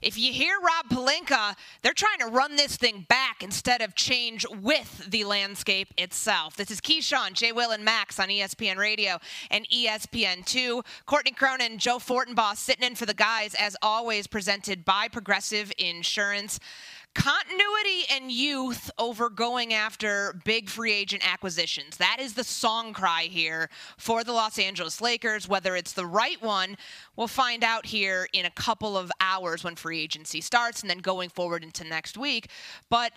if you hear Rob Pelinka, they're trying to run this thing back instead of change with the landscape itself. This is Keyshawn, J. Will, and Max on ESPN Radio and ESPN2. Courtney, Cronin, Joe Fortenbaugh sitting in for the guys, as always, presented by Progressive Insurance. Continuity and youth over going after big free agent acquisitions. That is the song cry here for the Los Angeles Lakers. Whether it's the right one, we'll find out here in a couple of hours when free agency starts and then going forward into next week. But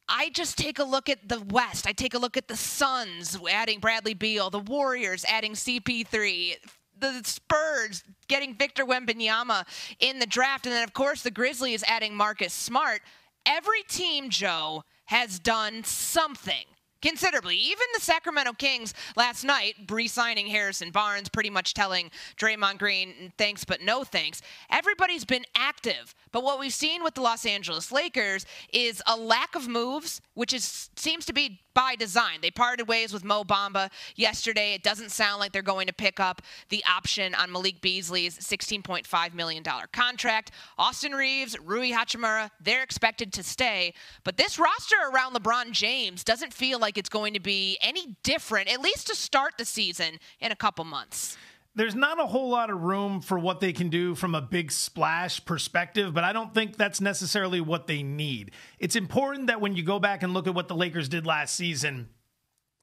I just take a look at the West. I take a look at the Suns adding Bradley Beal, the Warriors adding CP3, the Spurs getting Victor Wembanyama in the draft, and then, of course, the Grizzlies adding Marcus Smart. Every team, Joe, has done something considerably. Even the Sacramento Kings last night, re-signing Harrison Barnes, pretty much telling Draymond Green, thanks but no thanks. Everybody's been active. But what we've seen with the Los Angeles Lakers is a lack of moves, which seems to be by design. They parted ways with Mo Bamba yesterday. It doesn't sound like they're going to pick up the option on Malik Beasley's $16.5 million contract. Austin Reeves, Rui Hachimura, they're expected to stay. But this roster around LeBron James doesn't feel like it's going to be any different, at least to start the season in a couple months. There's not a whole lot of room for what they can do from a big splash perspective, but I don't think that's necessarily what they need. It's important that when you go back and look at what the Lakers did last season,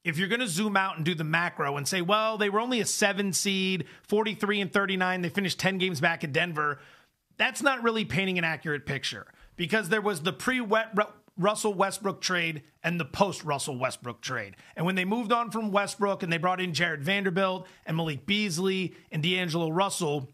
if you're going to zoom out and do the macro and say, well, they were only a 7 seed, 43-39, they finished 10 games back at Denver, that's not really painting an accurate picture, because there was the Russell Westbrook trade and the post-Russell Westbrook trade. And when they moved on from Westbrook and they brought in Jared Vanderbilt and Malik Beasley and D'Angelo Russell,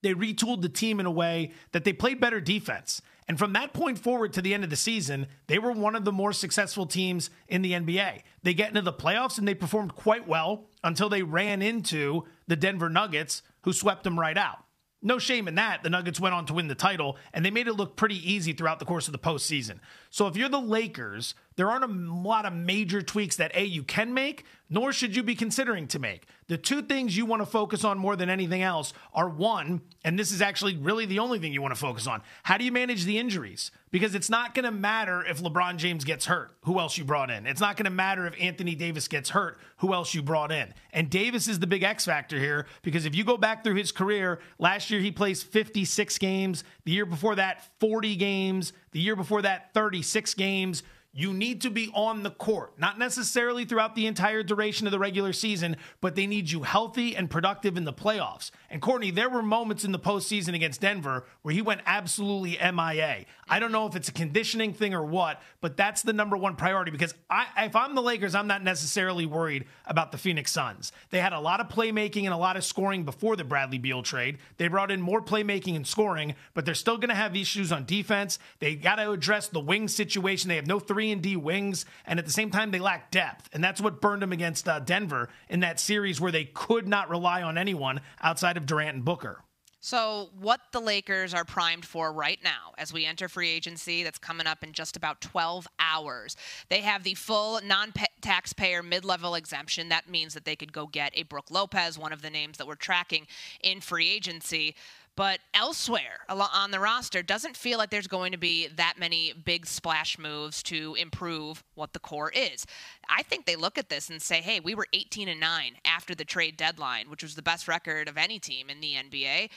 they retooled the team in a way that they played better defense. And from that point forward to the end of the season, they were one of the more successful teams in the NBA. They get into the playoffs and they performed quite well until they ran into the Denver Nuggets, who swept them right out. No shame in that. The Nuggets went on to win the title, and they made it look pretty easy throughout the course of the postseason. So if you're the Lakers, there aren't a lot of major tweaks that, A, you can make, nor should you be considering to make. The two things you want to focus on more than anything else are, one, and this is actually really the only thing you want to focus on, how do you manage the injuries? Because it's not going to matter if LeBron James gets hurt, who else you brought in. It's not going to matter if Anthony Davis gets hurt, who else you brought in. And Davis is the big X factor here, because if you go back through his career, last year he plays 56 games, the year before that 40 games, the year before that 36 games. You need to be on the court, not necessarily throughout the entire duration of the regular season, but they need you healthy and productive in the playoffs. And Courtney, there were moments in the postseason against Denver where he went absolutely MIA. I don't know if it's a conditioning thing or what, but that's the number one priority, because if I'm the Lakers, I'm not necessarily worried about the Phoenix Suns. They had a lot of playmaking and a lot of scoring before the Bradley Beal trade. They brought in more playmaking and scoring, but they're still going to have issues on defense. They got to address the wing situation. They have no 3-and-D wings, and at the same time, they lack depth. And that's what burned them against Denver in that series, where they could not rely on anyone outside of Durant and Booker. So what the Lakers are primed for right now as we enter free agency that's coming up in just about 12 hours, they have the full non-taxpayer mid-level exemption. That means that they could go get a Brook Lopez, one of the names that we're tracking in free agency. But elsewhere on the roster, doesn't feel like there's going to be that many big splash moves to improve what the core is. I think they look at this and say, hey, we were 18-9 after the trade deadline, which was the best record of any team in the NBA.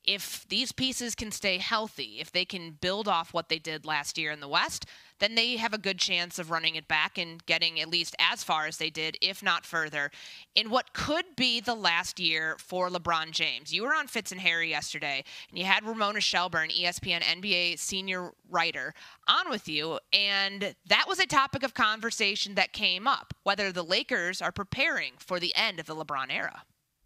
If these pieces can stay healthy, if they can build off what they did last year in the West, then they have a good chance of running it back and getting at least as far as they did, if not further, in what could be the last year for LeBron James. You were on Fitz and Harry yesterday, and you had Ramona Shelburne, ESPN NBA senior writer, on with you, and that was a topic of conversation that came up, whether the Lakers are preparing for the end of the LeBron era.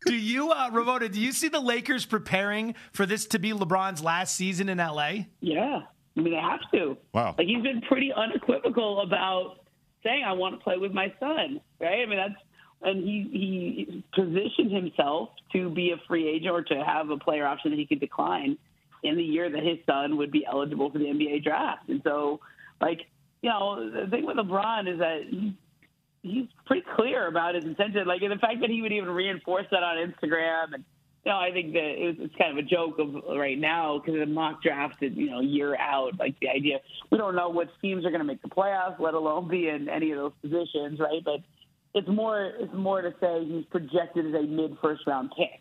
Do you, Ramona, do you see the Lakers preparing for this to be LeBron's last season in L.A.? Yeah. I mean, they have to. Wow. Like, he's been pretty unequivocal about saying, I want to play with my son, right? I mean, and he positioned himself to be a free agent or to have a player option that he could decline in the year that his son would be eligible for the NBA draft. And so, like, you know, the thing with LeBron is that he's pretty clear about his intention. Like, and the fact that he would even reinforce that on Instagram and No, I think that it's kind of a joke of right now because the mock draft is, a year out. Like the idea, we don't know which teams are going to make the playoffs, let alone be in any of those positions, right? But it's more to say he's projected as a mid-first round pick.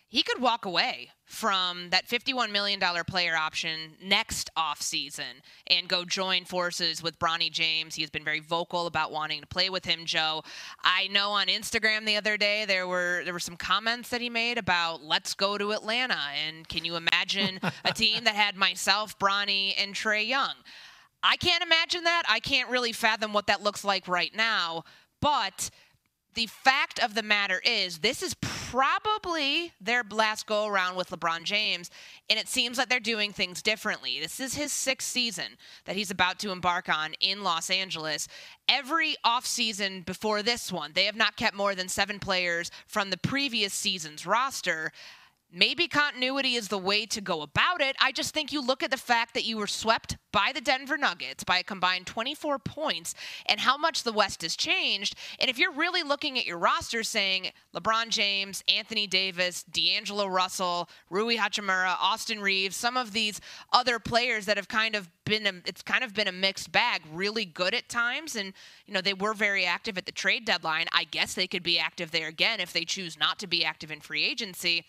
He could walk away from that $51 million player option next offseason and go join forces with Bronny James. He has been very vocal about wanting to play with him, Joe. I know on Instagram the other day there were some comments that he made about let's go to Atlanta. And can you imagine a team that had myself, Bronny, and Trae Young? I can't imagine that. I can't really fathom what that looks like right now. But the fact of the matter is this is probably their last go-around with LeBron James, and it seems like they're doing things differently. This is his 6th season that he's about to embark on in Los Angeles. Every offseason before this one, they have not kept more than 7 players from the previous season's roster. Maybe continuity is the way to go about it. I just think you look at the fact that you were swept by the Denver Nuggets by a combined 24 points and how much the West has changed. And if you're really looking at your roster saying LeBron James, Anthony Davis, D'Angelo Russell, Rui Hachimura, Austin Reeves, some of these other players that have it's kind of been a mixed bag, really good at times. And, they were very active at the trade deadline. I guess they could be active there again if they choose not to be active in free agency.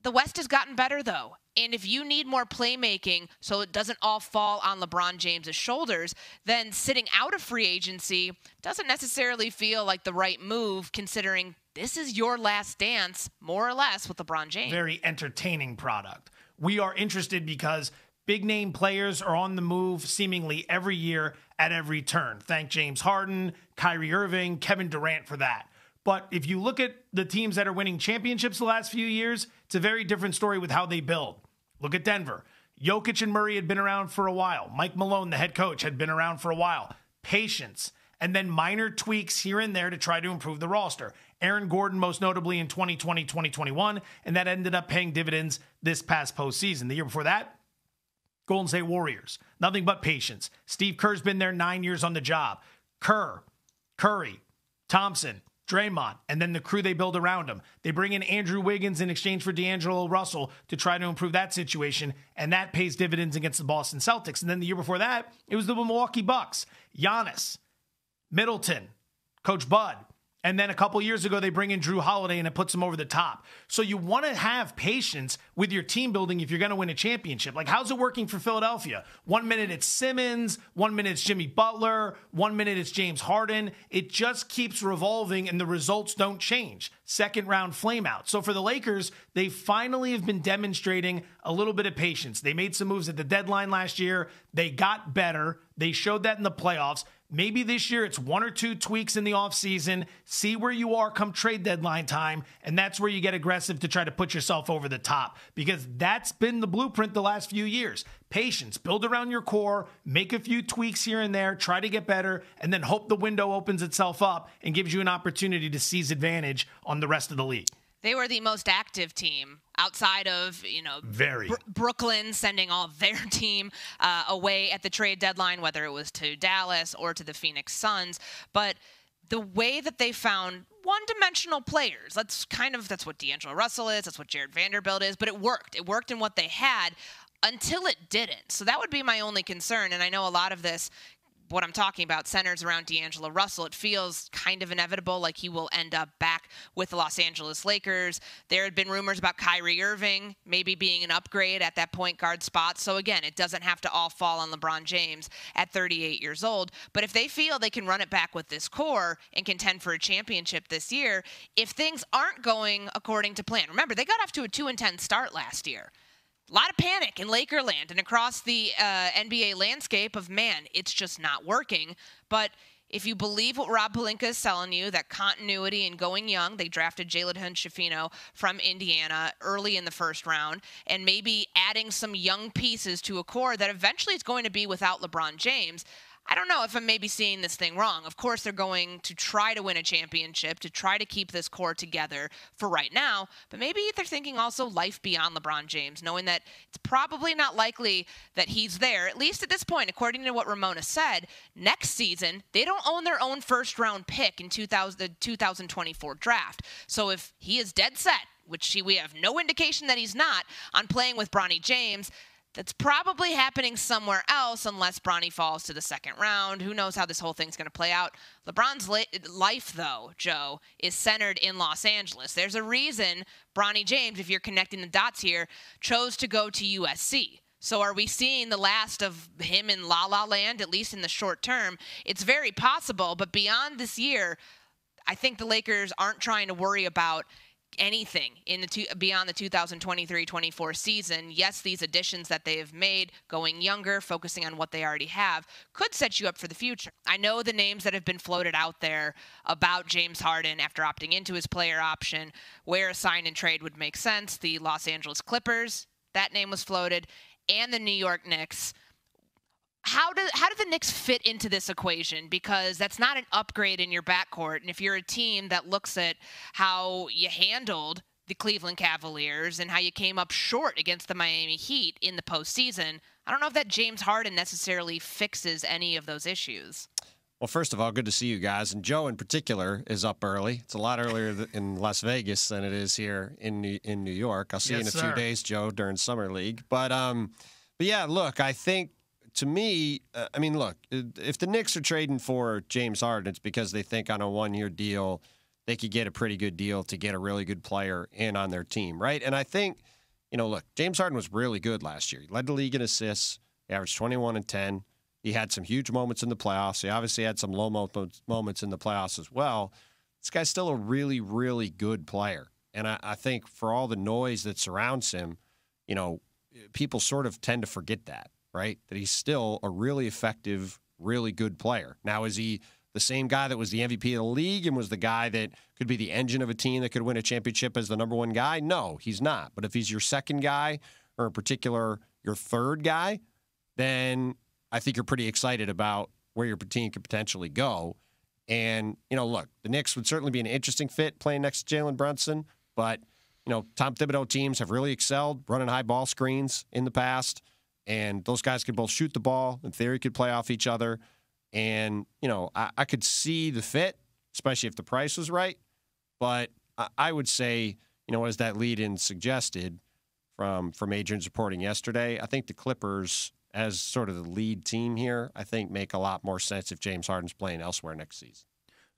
The West has gotten better, though. And if you need more playmaking so it doesn't all fall on LeBron James' shoulders, then sitting out of free agency doesn't necessarily feel like the right move, considering this is your last dance, more or less, with LeBron James. Very entertaining product. We are interested because big-name players are on the move seemingly every year at every turn. Thank James Harden, Kyrie Irving, Kevin Durant for that. But if you look at the teams that are winning championships the last few years, it's a very different story with how they build. Look at Denver. Jokic and Murray had been around for a while. Mike Malone, the head coach, had been around for a while. Patience. And then minor tweaks here and there to try to improve the roster. Aaron Gordon, most notably in 2020, 2021, and that ended up paying dividends this past postseason. The year before that, Golden State Warriors. Nothing but patience. Steve Kerr's been there 9 years on the job. Kerr, Curry, Thompson, Draymond, and then the crew they build around him. They bring in Andrew Wiggins in exchange for D'Angelo Russell to try to improve that situation, and that pays dividends against the Boston Celtics. And then the year before that, it was the Milwaukee Bucks. Giannis, Middleton, Coach Bud. And then a couple years ago, they bring in Drew Holiday, and it puts them over the top. So you want to have patience with your team building if you're going to win a championship. Like, how's it working for Philadelphia? 1 minute it's Simmons, 1 minute it's Jimmy Butler, 1 minute it's James Harden. It just keeps revolving, and the results don't change. Second round flameout. So for the Lakers, they finally have been demonstrating a little bit of patience. They made some moves at the deadline last year. They got better. They showed that in the playoffs. Maybe this year it's 1 or 2 tweaks in the offseason, see where you are come trade deadline time, and that's where you get aggressive to try to put yourself over the top, because that's been the blueprint the last few years. Patience, build around your core, make a few tweaks here and there, try to get better, and then hope the window opens itself up and gives you an opportunity to seize advantage on the rest of the league. They were the most active team outside of, Brooklyn sending all of their team away at the trade deadline, whether it was to Dallas or to the Phoenix Suns. But the way that they found one-dimensional players, that's what D'Angelo Russell is, that's what Jared Vanderbilt is, but it worked. It worked in what they had until it didn't. So that would be my only concern, and I know a lot of this, what I'm talking about, centers around D'Angelo Russell. It feels kind of inevitable, like he will end up back with the Los Angeles Lakers. There had been rumors about Kyrie Irving maybe being an upgrade at that point guard spot. So again, it doesn't have to all fall on LeBron James at 38 years old. But if they feel they can run it back with this core and contend for a championship this year, if things aren't going according to plan, remember, they got off to a 2-10 start last year. A lot of panic in Lakerland and across the NBA landscape of, man, it's just not working. But if you believe what Rob Pelinka is telling you, that continuity and going young, they drafted Jalen Hood-Schifino from Indiana early in the first round, and maybe adding some young pieces to a core that eventually is going to be without LeBron James. I don't know if I'm maybe seeing this thing wrong. Of course, they're going to try to win a championship, to try to keep this core together for right now. But maybe they're thinking also life beyond LeBron James, knowing that it's probably not likely that he's there, at least at this point, according to what Ramona said. Next season, they don't own their own first-round pick in the 2024 draft. So if he is dead set which we have no indication that he's not, on playing with Bronny James. That's probably happening somewhere else unless Bronny falls to the second round. Who knows how this whole thing's going to play out. LeBron's life, though, Joe, is centered in Los Angeles. There's a reason Bronny James, if you're connecting the dots here, chose to go to USC. So are we seeing the last of him in La La Land, at least in the short term? It's very possible, but beyond this year, I think the Lakers aren't trying to worry about anything beyond the 2023-24 season. Yes, these additions that they have made, going younger, focusing on what they already have, could set you up for the future. I know the names that have been floated out there about James Harden after opting into his player option, where a sign and trade would make sense. The Los Angeles Clippers, that name was floated, and the New York Knicks. How do the Knicks fit into this equation? Because that's not an upgrade in your backcourt. And if you're a team that looks at how you handled the Cleveland Cavaliers and how you came up short against the Miami Heat in the postseason, I don't know if that James Harden necessarily fixes any of those issues. Well, first of all, good to see you guys. And Joe in particular is up early. It's a lot earlier in Las Vegas than it is here in New York. I'll see you in a few days, Joe, during Summer League. But yeah, look, I think, to me, look, if the Knicks are trading for James Harden, it's because they think on a one-year deal they could get a pretty good deal to get a really good player in on their team, right? And I think, look, James Harden was really good last year. He led the league in assists. He averaged 21 and 10. He had some huge moments in the playoffs. He obviously had some low moments in the playoffs as well. This guy's still a really, really good player. And I think for all the noise that surrounds him, people sort of tend to forget that. Right? That he's still a really effective, really good player. Now, is he the same guy that was the MVP of the league and was the guy that could be the engine of a team that could win a championship as the number one guy? No, he's not. But if he's your second guy, or in particular your third guy, then I think you're pretty excited about where your team could potentially go. And, look, the Knicks would certainly be an interesting fit playing next to Jalen Brunson. But, Tom Thibodeau teams have really excelled running high ball screens in the past. And those guys could both shoot the ball. In theory, could play off each other. And, I could see the fit, especially if the price was right. But I would say, as that lead-in suggested from Adrian's reporting yesterday, I think the Clippers, as sort of the lead team here, I think make a lot more sense if James Harden's playing elsewhere next season.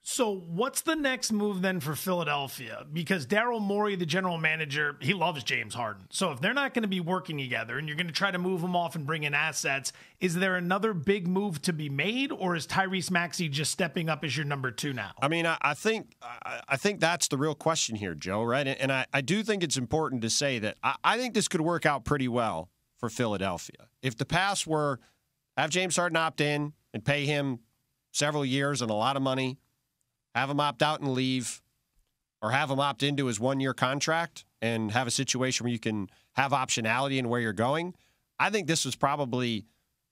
So what's the next move then for Philadelphia? Because Daryl Morey, the general manager, he loves James Harden. So if they're not going to be working together and you're going to try to move him off and bring in assets, is there another big move to be made, or is Tyrese Maxey just stepping up as your number two now? I think that's the real question here, Joe, right? And I do think it's important to say that I think this could work out pretty well for Philadelphia. If the pass were have James Harden opt in and pay him several years and a lot of money, have him opt out and leave, or have him opt into his one-year contract and have a situation where you can have optionality in where you're going, I think this was probably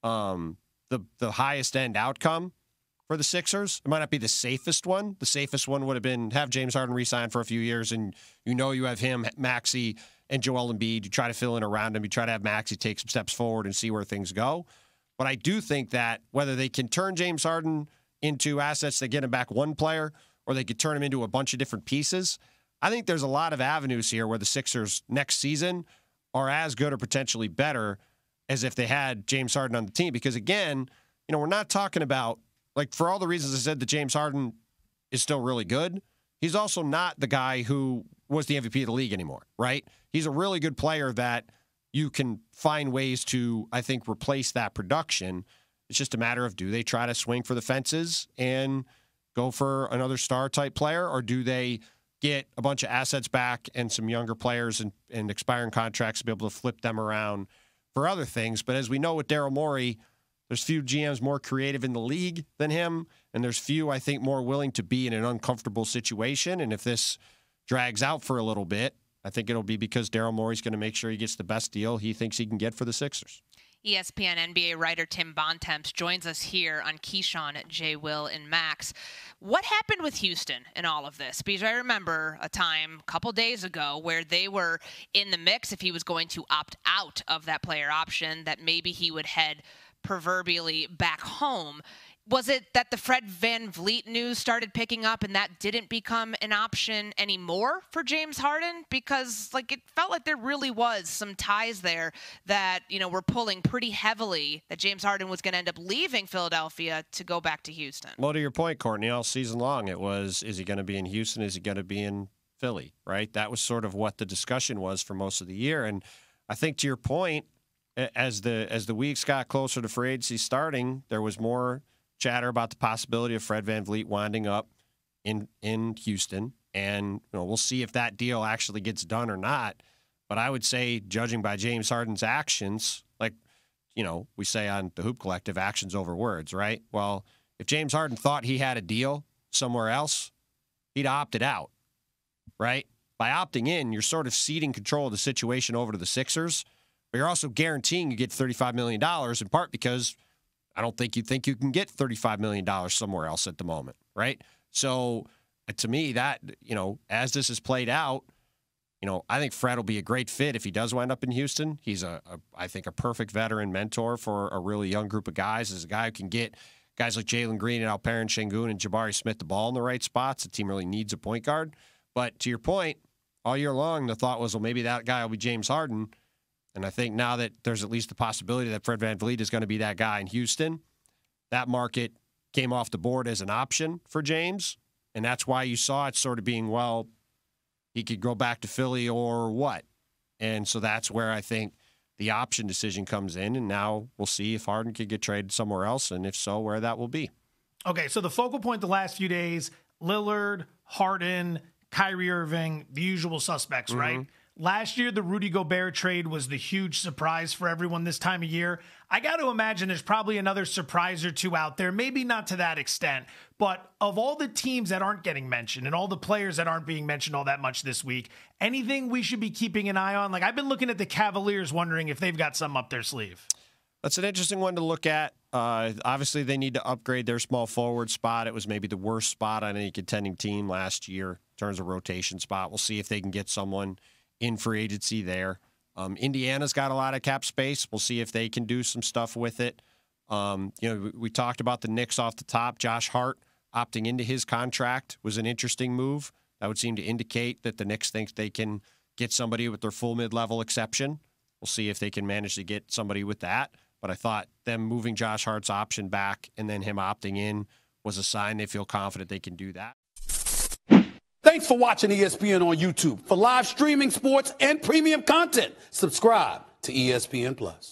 the highest-end outcome for the Sixers. It might not be the safest one. The safest one would have been have James Harden re-sign for a few years, and you have him, Maxey, and Joel Embiid. You try to fill in around him. You try to have Maxey take some steps forward and see where things go. But I do think that whether they can turn James Harden into assets that get him back one player, or they could turn him into a bunch of different pieces, I think there's a lot of avenues here where the Sixers next season are as good or potentially better as if they had James Harden on the team. Because again, we're not talking about, like, for all the reasons I said that James Harden is still really good, he's also not the guy who was the MVP of the league anymore, right? He's a really good player that you can find ways to, I think, replace that production. It's just a matter of, do they try to swing for the fences and go for another star-type player, or do they get a bunch of assets back and some younger players and expiring contracts to be able to flip them around for other things? But as we know with Daryl Morey, there's few GMs more creative in the league than him, and there's few, I think, more willing to be in an uncomfortable situation. And if this drags out for a little bit, I think it'll be because Daryl Morey's going to make sure he gets the best deal he thinks he can get for the Sixers. ESPN NBA writer Tim Bontemps joins us here on Keyshawn, J. Will, and Max. What happened with Houston in all of this? Because I remember a time a couple days ago where they were in the mix if he was going to opt out of that player option, that maybe he would head proverbially back home. Was it that the Fred VanVleet news started picking up and that didn't become an option anymore for James Harden? Because it felt like there really was some ties there that, were pulling pretty heavily that James Harden was going to end up leaving Philadelphia to go back to Houston. Well, to your point, Courtney, all season long it was, is he going to be in Houston? Is he going to be in Philly? Right? That was sort of what the discussion was for most of the year. And I think to your point, as the weeks got closer to free agency starting, there was more chatter about the possibility of Fred VanVleet winding up in Houston, and we'll see if that deal actually gets done or not. But I would say, judging by James Harden's actions, we say on the Hoop Collective, actions over words, right? Well, if James Harden thought he had a deal somewhere else, he'd opted out, right? By opting in, you're sort of ceding control of the situation over to the Sixers, but you're also guaranteeing you get $35 million, in part because I don't think you think you can get $35 million somewhere else at the moment, right? So to me, that, as this has played out, I think Fred will be a great fit if he does wind up in Houston. He's, I think, a perfect veteran mentor for a really young group of guys. As a guy who can get guys like Jalen Green and Alperen Şengün and Jabari Smith the ball in the right spots. The team really needs a point guard. But to your point, all year long, the thought was, well, maybe that guy will be James Harden. And I think now that there's at least the possibility that Fred VanVleet is going to be that guy in Houston, that market came off the board as an option for James. And that's why you saw it sort of being, well, he could go back to Philly or what? And so that's where I think the option decision comes in. And now we'll see if Harden could get traded somewhere else. And if so, where that will be. Okay, so the focal point the last few days, Lillard, Harden, Kyrie Irving, the usual suspects, right? Last year, the Rudy Gobert trade was the huge surprise for everyone this time of year. I got to imagine there's probably another surprise or two out there, maybe not to that extent. But of all the teams that aren't getting mentioned and all the players that aren't being mentioned all that much this week, anything we should be keeping an eye on? I've been looking at the Cavaliers, wondering if they've got something up their sleeve. That's an interesting one to look at. Obviously, they need to upgrade their small forward spot. It was maybe the worst spot on any contending team last year in terms of rotation spot. We'll see if they can get someone in free agency there. Indiana's got a lot of cap space. We'll see if they can do some stuff with it. We talked about the Knicks off the top. Josh Hart opting into his contract was an interesting move. That would seem to indicate that the Knicks think they can get somebody with their full mid-level exception. We'll see if they can manage to get somebody with that. But I thought them moving Josh Hart's option back and then him opting in was a sign they feel confident they can do that. Thanks for watching ESPN on YouTube. For live streaming, sports, and premium content, subscribe to ESPN+.